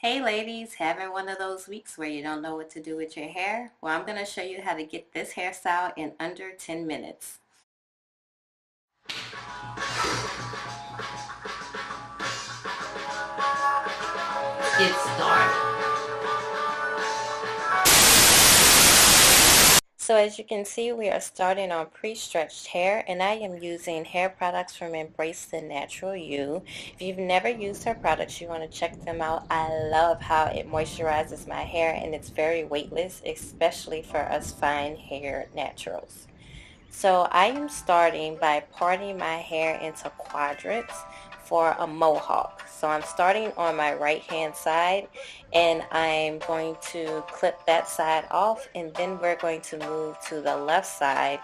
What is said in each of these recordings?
Hey ladies, having one of those weeks where you don't know what to do with your hair? Well, I'm going to show you how to get this hairstyle in under 10 minutes. Let's get started. So as you can see, we are starting on pre-stretched hair, and I am using hair products from Embrace the Natural You. If you've never used her products, you want to check them out. I love how it moisturizes my hair, and it's very weightless, especially for us fine hair naturals. So I am starting by parting my hair into quadrants for a mohawk. So I'm starting on my right hand side, and I'm going to clip that side off, and then we're going to move to the left side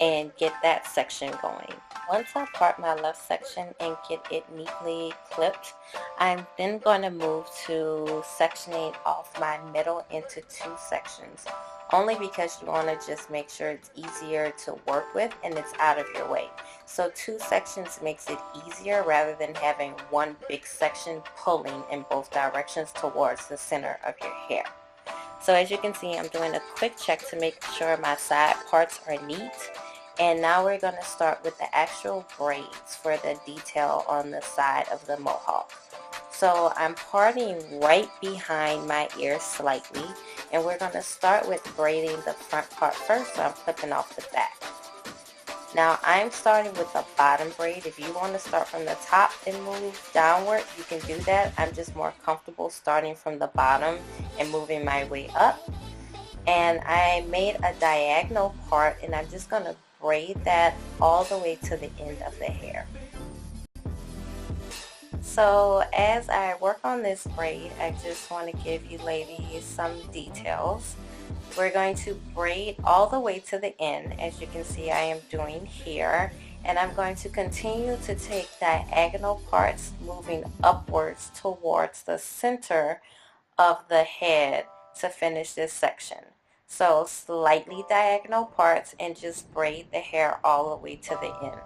and get that section going. Once I part my left section and get it neatly clipped, I'm then going to move to sectioning off my middle into two sections, only because you want to just make sure it's easier to work with and it's out of your way. So two sections makes it easier rather than having one big section pulling in both directions towards the center of your hair. So as you can see, I'm doing a quick check to make sure my side parts are neat. And now we're going to start with the actual braids for the detail on the side of the mohawk. So I'm parting right behind my ear slightly, and we're going to start with braiding the front part first, so I'm clipping off the back. Now I'm starting with the bottom braid. If you want to start from the top and move downward, you can do that. I'm just more comfortable starting from the bottom and moving my way up. And I made a diagonal part, and I'm just going to braid that all the way to the end of the hair. So as I work on this braid, I just want to give you ladies some details. We're going to braid all the way to the end, as you can see I am doing here, and I'm going to continue to take diagonal parts moving upwards towards the center of the head to finish this section. So slightly diagonal parts and just braid the hair all the way to the end.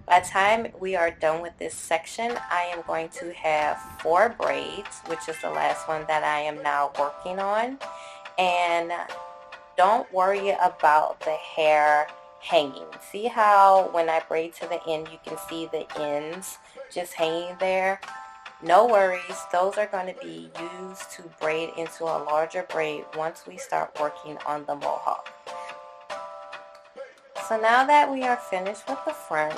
By the time we are done with this section, I am going to have 4 braids, which is the last one that I am now working on. And don't worry about the hair hanging. See how when I braid to the end, you can see the ends just hanging there? No worries, those are going to be used to braid into a larger braid once we start working on the mohawk. So now that we are finished with the front,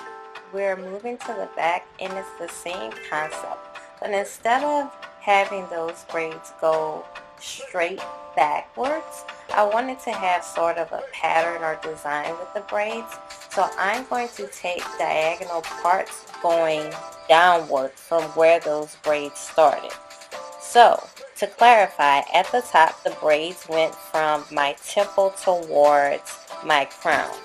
we're moving to the back, and it's the same concept. But instead of having those braids go straight backwards, I wanted to have sort of a pattern or design with the braids. So I'm going to take diagonal parts going downward from where those braids started. So to clarify, at the top the braids went from my temple towards my crown.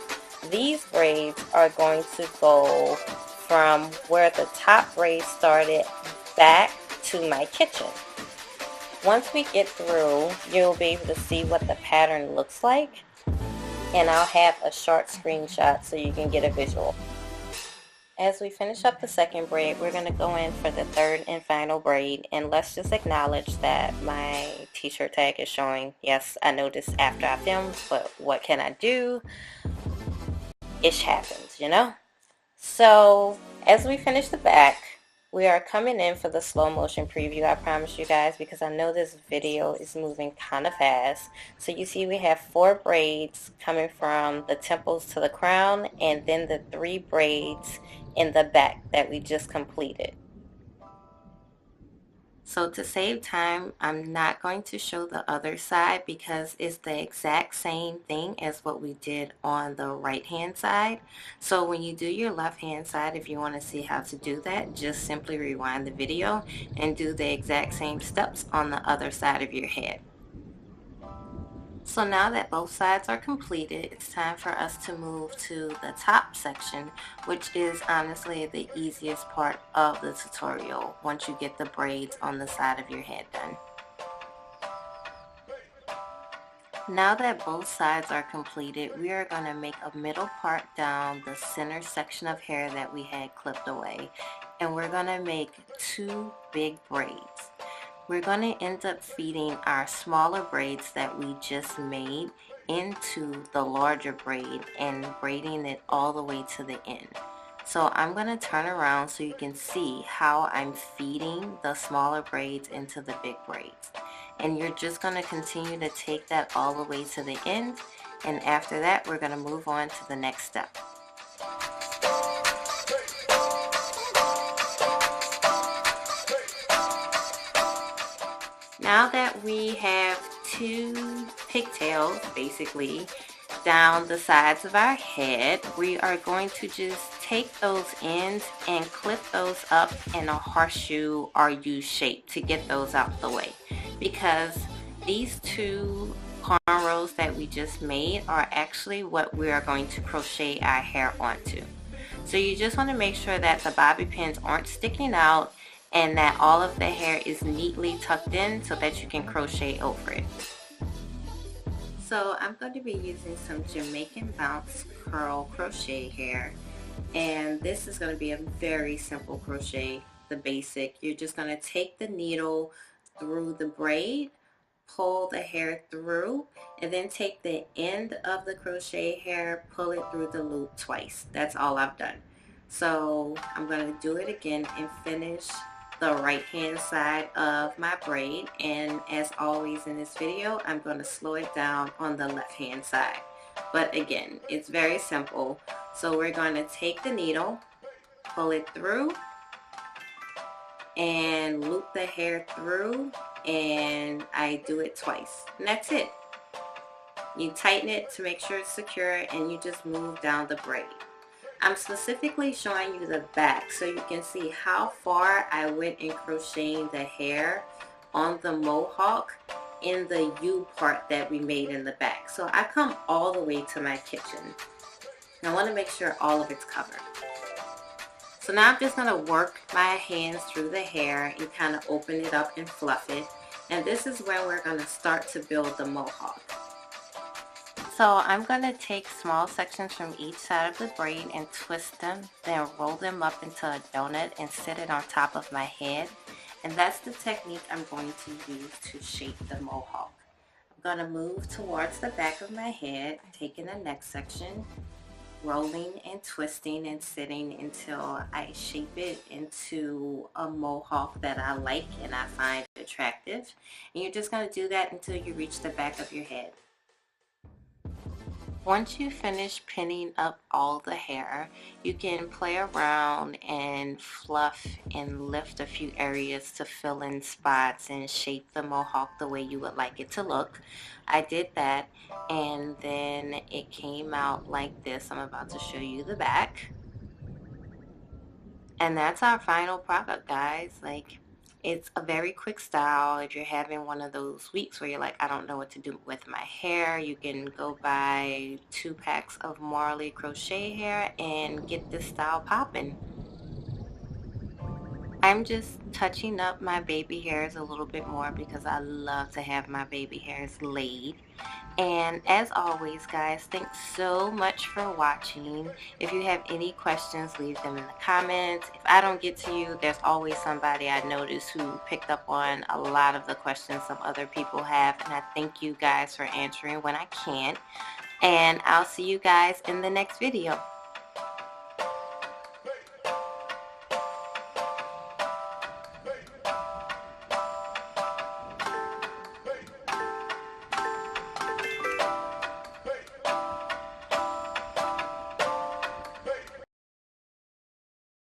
These braids are going to go from where the top braid started back to my kitchen. Once we get through, you'll be able to see what the pattern looks like, and I'll have a short screenshot so you can get a visual. As we finish up the second braid, we're going to go in for the third and final braid, and let's just acknowledge that my t-shirt tag is showing. Yes, I noticed after I filmed, but what can I do? Ish happens, you know? So as we finish the back, we are coming in for the slow motion preview, I promise you guys, because I know this video is moving kind of fast. So you see we have 4 braids coming from the temples to the crown, and then the 3 braids in the back that we just completed. So to save time, I'm not going to show the other side because it's the exact same thing as what we did on the right hand side. So when you do your left hand side, if you want to see how to do that, just simply rewind the video and do the exact same steps on the other side of your head. So now that both sides are completed, it's time for us to move to the top section, which is honestly the easiest part of the tutorial once you get the braids on the side of your head done. Now that both sides are completed, we are going to make a middle part down the center section of hair that we had clipped away, and we're going to make 2 big braids. we're going to end up feeding our smaller braids that we just made into the larger braid and braiding it all the way to the end. So I'm going to turn around so you can see how I'm feeding the smaller braids into the big braids. And you're just going to continue to take that all the way to the end, and after that we're going to move on to the next step. Now that we have two pigtails basically down the sides of our head, we are going to just take those ends and clip those up in a horseshoe or U shape to get those out the way, because these two cornrows that we just made are actually what we are going to crochet our hair onto. So you just want to make sure that the bobby pins aren't sticking out and that all of the hair is neatly tucked in so that you can crochet over it. So I'm going to be using some Jamaican Bounce Curl crochet hair, and this is going to be a very simple crochet, the basic. You're just going to take the needle through the braid, pull the hair through, and then take the end of the crochet hair, pull it through the loop twice. That's all I've done. So I'm going to do it again and finish the right hand side of my braid, and as always in this video I'm going to slow it down on the left hand side. But again, it's very simple. So we're going to take the needle, pull it through, and loop the hair through, and I do it twice, and that's it. You tighten it to make sure it's secure, and you just move down the braid. I'm specifically showing you the back so you can see how far I went in crocheting the hair on the mohawk in the U part that we made in the back. So I come all the way to my kitchen. I want to make sure all of it's covered. So now I'm just going to work my hands through the hair and kind of open it up and fluff it. And this is when we're going to start to build the mohawk. So I'm going to take small sections from each side of the braid and twist them, then roll them up into a donut and sit it on top of my head. And that's the technique I'm going to use to shape the mohawk. I'm going to move towards the back of my head, taking the next section, rolling and twisting and sitting until I shape it into a mohawk that I like and I find attractive. And you're just going to do that until you reach the back of your head. Once you finish pinning up all the hair, you can play around and fluff and lift a few areas to fill in spots and shape the mohawk the way you would like it to look. I did that, and then it came out like this. I'm about to show you the back. And that's our final product, guys. Like, it's a very quick style. If you're having one of those weeks where you're like, I don't know what to do with my hair, you can go buy 2 packs of Marley crochet hair and get this style popping. I'm just touching up my baby hairs a little bit more because I love to have my baby hairs laid. And as always, guys, thanks so much for watching. If you have any questions, leave them in the comments. If I don't get to you, there's always somebody I notice who picked up on a lot of the questions some other people have, and I thank you guys for answering when I can't. And I'll see you guys in the next video.